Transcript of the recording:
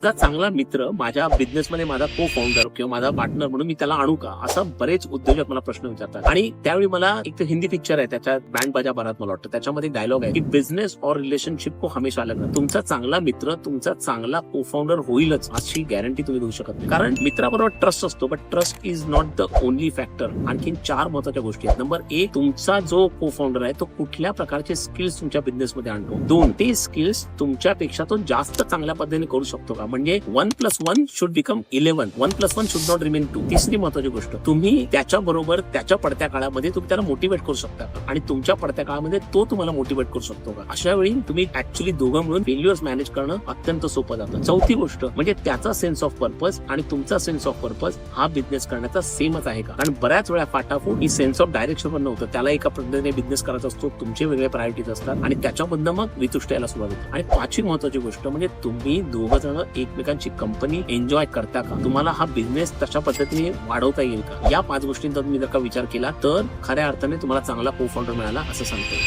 माझा चांगला मित्र माझ्या बिझनेसमध्ये माझा को फाउंडर किंवा माझा पार्टनर म्हणून मी त्याला आणू का, असं बरेच उद्योजक मला प्रश्न विचारतात. आणि त्यावेळी मला एक हिंदी पिक्चर आहे, त्याच्या बँड बाजा बारात मला वाटतं, त्याच्यामध्ये डायलॉग आहे की बिझनेस और रिलेशनशिप को हमेशा अलग रखना. तुमचा चांगला मित्र तुमचा चांगला को फाउंडर होईलच अशी गॅरंटी तुम्ही देऊ शकत नाही. कारण मित्राबरोबर ट्रस्ट असतो, but trust is not the only factor. आणखीन 4 महत्वाच्या गोष्टी आहेत. नंबर 1, तुमचा जो को फाउंडर आहे तो कुठल्या प्रकारचे स्किल्स तुमच्या बिझनेसमध्ये आणतो. 2, ते स्किल्स तुमच्यापेक्षा तो जास्त चांगल्या पद्धतीने करू शकतो का, म्हणजे 1+1 should become 11. 1+1 should not remain 2. तिसरी महत्वाची गोष्ट, तुम्ही त्याच्या बरोबर त्याच्या पडत्या काळामध्ये तुम्ही त्याला मोटिवेट करू शकता का, आणि तुमच्या पडत्या काळामध्ये तो तुम्हाला मोटिवेट करू शकतो का. अशा वेळी तुम्ही ऍक्च्युअली दोघं मिळून फेल्युअर्स मॅनेज करणं अत्यंत सोपं जातं. चौथी गोष्ट म्हणजे त्याचा सेन्स ऑफ पर्पज आणि तुमचा सेन्स ऑफ पर्पज हा बिझनेस करण्याचा सेमच आहे का. कारण बऱ्याच वेळा फाटाफूट ही सेन्स ऑफ डायरेक्शन पण नव्हतं, त्याला एका पद्धतीने बिझनेस करायचा असतो, तुमचे वेगळे प्रायोरिटीज असतात आणि त्याच्याबद्दल मग वितुष्ट यायला सुरुवात होते. आणि 5वी महत्वाची गोष्ट म्हणजे तुम्ही दोघं जण एकमेकांची कंपनी एन्जॉय करता का, तुम्हाला हा बिझनेस तशा पद्धतीने वाढवता येईल का. या 5 गोष्टींचा तुम्ही जर का विचार केला तर खऱ्या अर्थाने तुम्हाला चांगला को फाउंडर मिळाला असं सांगता येईल.